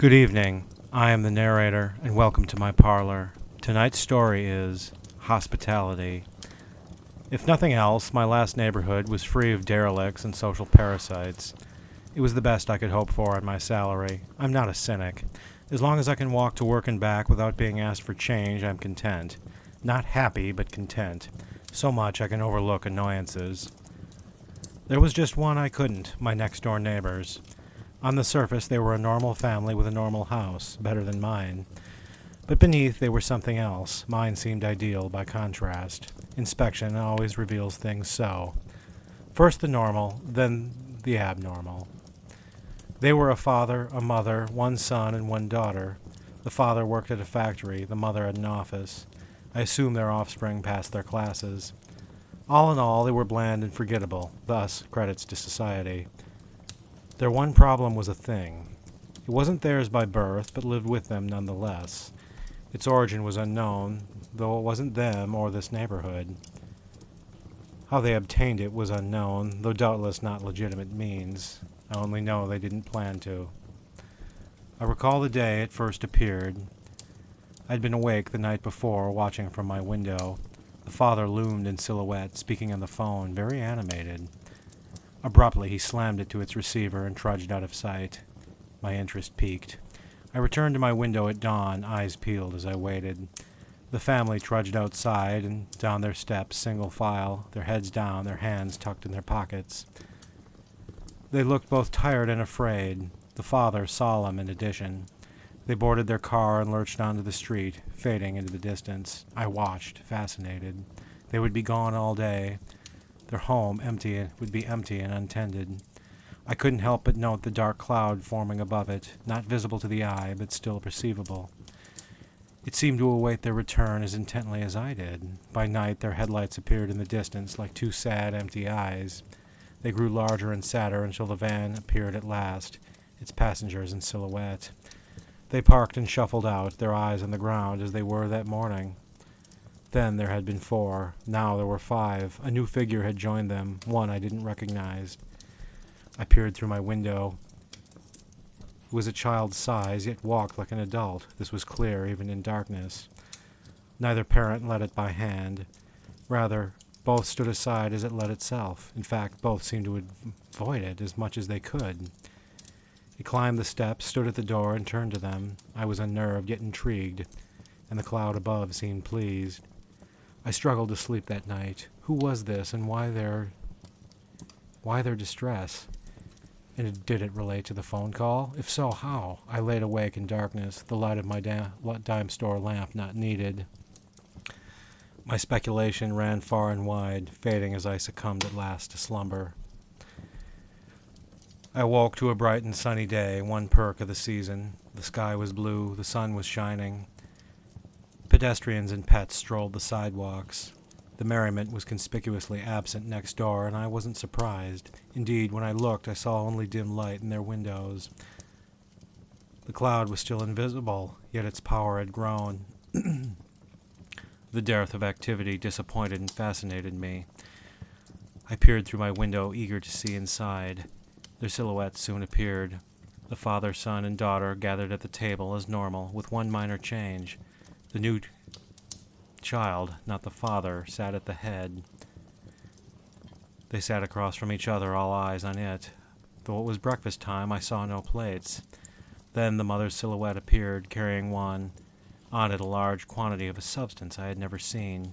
Good evening. I am the narrator, and welcome to my parlor. Tonight's story is Hospitality. If nothing else, my last neighborhood was free of derelicts and social parasites. It was the best I could hope for on my salary. I'm not a cynic. As long as I can walk to work and back without being asked for change, I'm content. Not happy, but content. So much I can overlook annoyances. There was just one I couldn't, my next-door neighbors. On the surface, they were a normal family with a normal house, better than mine. But beneath, they were something else. Mine seemed ideal by contrast. Inspection always reveals things so. First the normal, then the abnormal. They were a father, a mother, one son, and one daughter. The father worked at a factory, the mother at an office. I assume their offspring passed their classes. All in all, they were bland and forgettable, thus credits to society. Their one problem was a thing. It wasn't theirs by birth, but lived with them nonetheless. Its origin was unknown, though it wasn't them or this neighborhood. How they obtained it was unknown, though doubtless not legitimate means. I only know they didn't plan to. I recall the day it first appeared. I'd been awake the night before, watching from my window. The father loomed in silhouette, speaking on the phone, very animated. Abruptly, he slammed it to its receiver and trudged out of sight. My interest piqued. I returned to my window at dawn, eyes peeled as I waited. The family trudged outside and down their steps, single file, their heads down, their hands tucked in their pockets. They looked both tired and afraid, the father solemn in addition. They boarded their car and lurched onto the street, fading into the distance. I watched, fascinated. They would be gone all day. Their home would be empty and untended. I couldn't help but note the dark cloud forming above it, not visible to the eye, but still perceivable. It seemed to await their return as intently as I did. By night, their headlights appeared in the distance like two sad, empty eyes. They grew larger and sadder until the van appeared at last, its passengers in silhouette. They parked and shuffled out, their eyes on the ground as they were that morning. Then there had been 4. Now there were 5. A new figure had joined them, one I didn't recognize. I peered through my window. It was a child's size, yet walked like an adult. This was clear, even in darkness. Neither parent led it by hand. Rather, both stood aside as it led itself. In fact, both seemed to avoid it as much as they could. It climbed the steps, stood at the door, and turned to them. I was unnerved, yet intrigued, and the cloud above seemed pleased. I struggled to sleep that night. Who was this, and why their distress? And did it relate to the phone call? If so, how? I laid awake in darkness, the light of my dime store lamp not needed. My speculation ran far and wide, fading as I succumbed at last to slumber. I woke to a bright and sunny day, one perk of the season. The sky was blue, the sun was shining. Pedestrians and pets strolled the sidewalks. The merriment was conspicuously absent next door, and I wasn't surprised. Indeed, when I looked, I saw only dim light in their windows. The cloud was still invisible, yet its power had grown. The dearth of activity disappointed and fascinated me. I peered through my window, eager to see inside. Their silhouettes soon appeared. The father, son, and daughter gathered at the table as normal, with one minor change. The new child, not the father, sat at the head. They sat across from each other, all eyes on it. Though it was breakfast time, I saw no plates. Then the mother's silhouette appeared, carrying on it a large quantity of a substance I had never seen.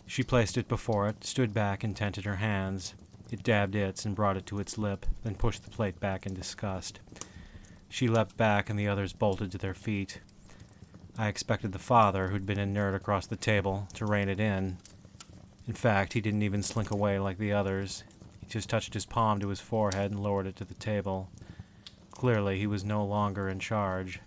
She placed it before it, stood back, and tented her hands. It dabbed its and brought it to its lip, then pushed the plate back in disgust. She leapt back, and the others bolted to their feet. I expected the father, who'd been inert across the table, to rein it in. In fact, he didn't even slink away like the others. He just touched his palm to his forehead and lowered it to the table. Clearly, he was no longer in charge.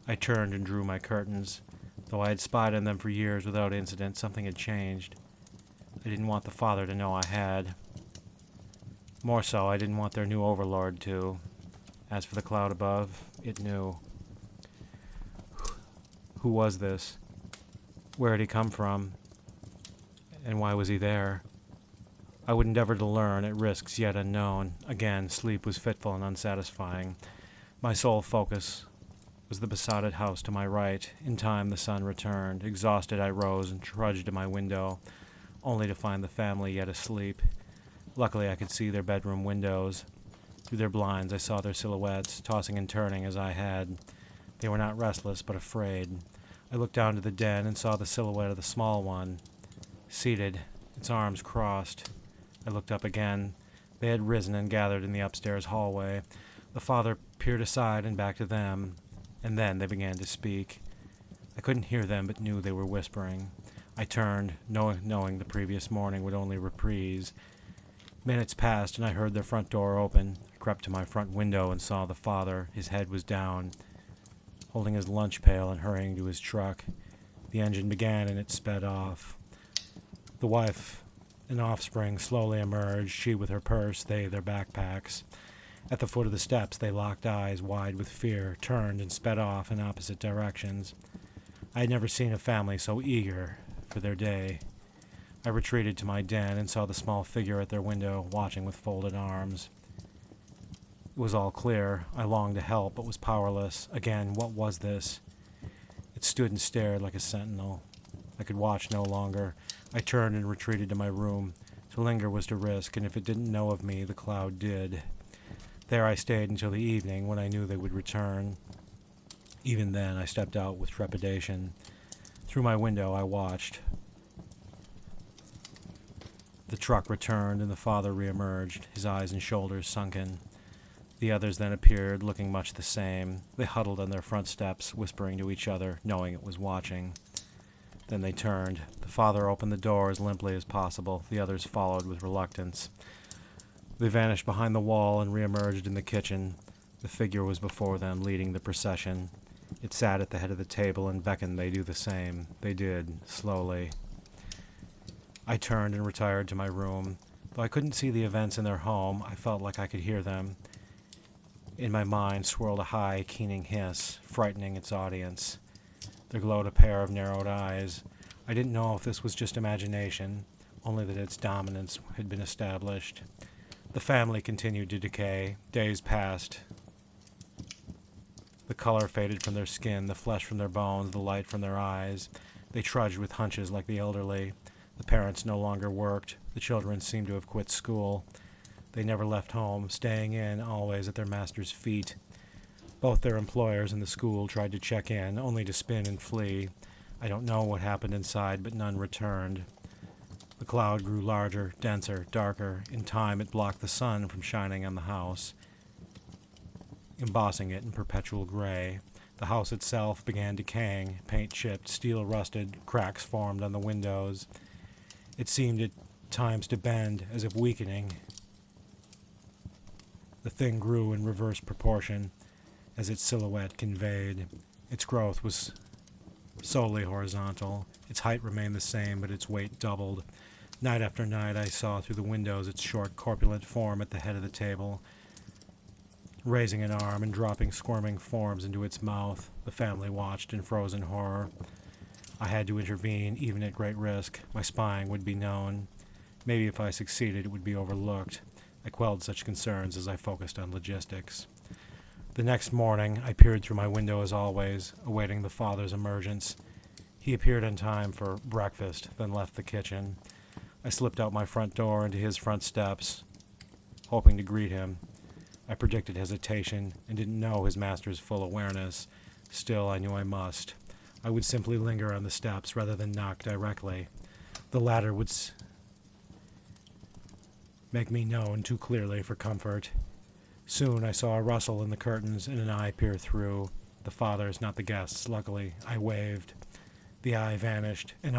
I turned and drew my curtains. Though I had spied on them for years without incident, something had changed. I didn't want the father to know I had. More so, I didn't want their new overlord to. As for the cloud above, it knew. Who was this? Where had he come from? And why was he there? I would endeavor to learn, at risks yet unknown. Again, sleep was fitful and unsatisfying. My sole focus was the besotted house to my right. In time, the sun returned. Exhausted, I rose and trudged to my window, only to find the family yet asleep. Luckily, I could see their bedroom windows. Through their blinds, I saw their silhouettes, tossing and turning as I had. They were not restless, but afraid. I looked down to the den and saw the silhouette of the small one, seated, its arms crossed. I looked up again. They had risen and gathered in the upstairs hallway. The father peered aside and back to them, and then they began to speak. I couldn't hear them, but knew they were whispering. I turned, knowing the previous morning would only reprise. Minutes passed, and I heard their front door open. I crept to my front window and saw the father. His head was down, holding his lunch pail and hurrying to his truck. The engine began, and it sped off. The wife and offspring slowly emerged, she with her purse, they their backpacks. At the foot of the steps, they locked eyes wide with fear, turned, and sped off in opposite directions. I had never seen a family so eager for their day. I retreated to my den and saw the small figure at their window, watching with folded arms. It was all clear. I longed to help, but was powerless. Again, what was this? It stood and stared like a sentinel. I could watch no longer. I turned and retreated to my room. To linger was to risk, and if it didn't know of me, the cloud did. There I stayed until the evening, when I knew they would return. Even then, I stepped out with trepidation. Through my window, I watched. The truck returned, and the father reemerged, his eyes and shoulders sunken. The others then appeared, looking much the same. They huddled on their front steps, whispering to each other, knowing it was watching. Then they turned. The father opened the door as limply as possible. The others followed with reluctance. They vanished behind the wall and reemerged in the kitchen. The figure was before them, leading the procession. It sat at the head of the table and beckoned they do the same. They did, slowly. I turned and retired to my room. Though I couldn't see the events in their home, I felt like I could hear them. In my mind swirled a high, keening hiss, frightening its audience. There glowed a pair of narrowed eyes. I didn't know if this was just imagination, only that its dominance had been established. The family continued to decay. Days passed. The color faded from their skin, the flesh from their bones, the light from their eyes. They trudged with hunches like the elderly. The parents no longer worked. The children seemed to have quit school. They never left home, staying in, always at their master's feet. Both their employers and the school tried to check in, only to spin and flee. I don't know what happened inside, but none returned. The cloud grew larger, denser, darker. In time, it blocked the sun from shining on the house, embossing it in perpetual gray. The house itself began decaying, paint chipped, steel rusted, cracks formed on the windows. It seemed at times to bend, as if weakening. The thing grew in reverse proportion, as its silhouette conveyed. Its growth was solely horizontal. Its height remained the same, but its weight doubled. Night after night, I saw through the windows its short, corpulent form at the head of the table, raising an arm and dropping squirming forms into its mouth. The family watched in frozen horror. I had to intervene, even at great risk. My spying would be known. Maybe if I succeeded, it would be overlooked. I quelled such concerns as I focused on logistics. The next morning, I peered through my window as always, awaiting the father's emergence. He appeared in time for breakfast, then left the kitchen. I slipped out my front door into his front steps, hoping to greet him. I predicted hesitation and didn't know his master's full awareness. Still, I knew I must. I would simply linger on the steps rather than knock directly. The latter would make me known too clearly for comfort. Soon I saw a rustle in the curtains and an eye peer through. The father's, not the guest's, luckily. I waved. The eye vanished, an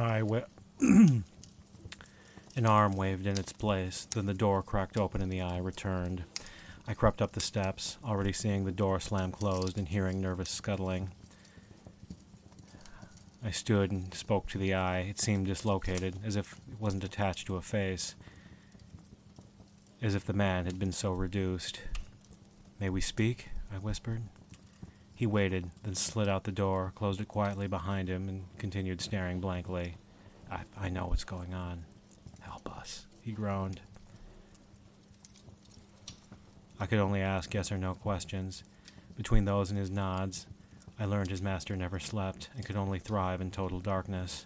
arm waved in its place. Then the door cracked open and the eye returned. I crept up the steps, already seeing the door slam closed and hearing nervous scuttling. I stood and spoke to the eye. It seemed dislocated, as if it wasn't attached to a face, as if the man had been so reduced. "May we speak?" I whispered. He waited, then slid out the door, closed it quietly behind him, and continued staring blankly. I know what's going on. "Help us," he groaned. I could only ask yes or no questions. Between those and his nods, I learned his master never slept and could only thrive in total darkness.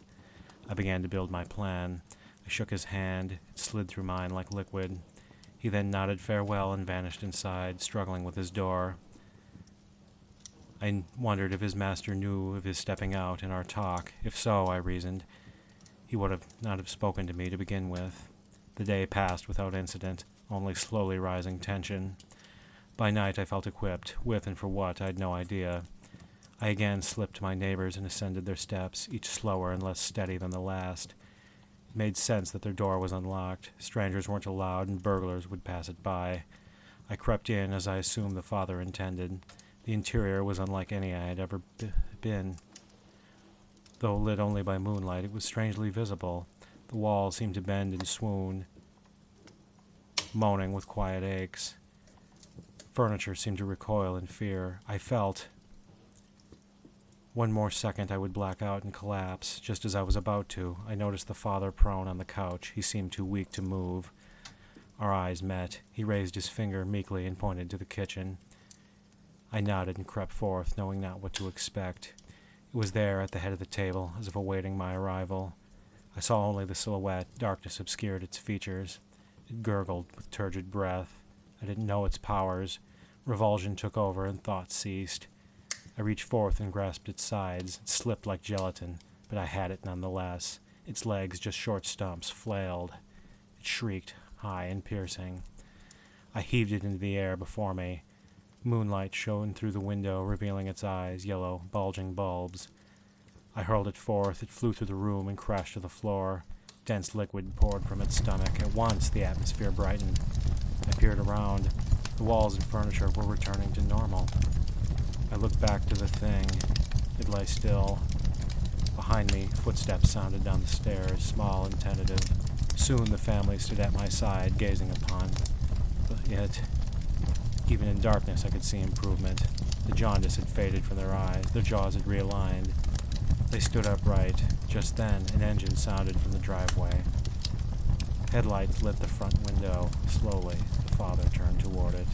I began to build my plan. I shook his hand. It slid through mine like liquid. He then nodded farewell and vanished inside, struggling with his door. I wondered if his master knew of his stepping out and our talk. If so, I reasoned, he would not have spoken to me to begin with. The day passed without incident, only slowly rising tension. By night I felt equipped, with and for what I had no idea. I again slipped to my neighbors and ascended their steps, each slower and less steady than the last. It made sense that their door was unlocked. Strangers weren't allowed and burglars would pass it by. I crept in as I assumed the father intended. The interior was unlike any I had ever been. Though lit only by moonlight, it was strangely visible. The walls seemed to bend and swoon, moaning with quiet aches. Furniture seemed to recoil in fear. I felt. One more second I would black out and collapse. Just as I was about to, I noticed the father prone on the couch. He seemed too weak to move. Our eyes met. He raised his finger meekly and pointed to the kitchen. I nodded and crept forth, knowing not what to expect. It was there at the head of the table, as if awaiting my arrival. I saw only the silhouette. Darkness obscured its features. It gurgled with turgid breath. I didn't know its powers. Revulsion took over and thought ceased. I reached forth and grasped its sides. It slipped like gelatin, but I had it nonetheless. Its legs, just short stumps, flailed. It shrieked, high and piercing. I heaved it into the air before me. Moonlight shone through the window, revealing its eyes, yellow, bulging bulbs. I hurled it forth. It flew through the room and crashed to the floor. Dense liquid poured from its stomach. At once, the atmosphere brightened. I peered around. The walls and furniture were returning to normal. I looked back to the thing. It lay still. Behind me, footsteps sounded down the stairs, small and tentative. Soon the family stood at my side, gazing upon it. Even in darkness I could see improvement. The jaundice had faded from their eyes. Their jaws had realigned. They stood upright. Just then, an engine sounded from the driveway. Headlights lit the front window. Slowly, the father turned toward it.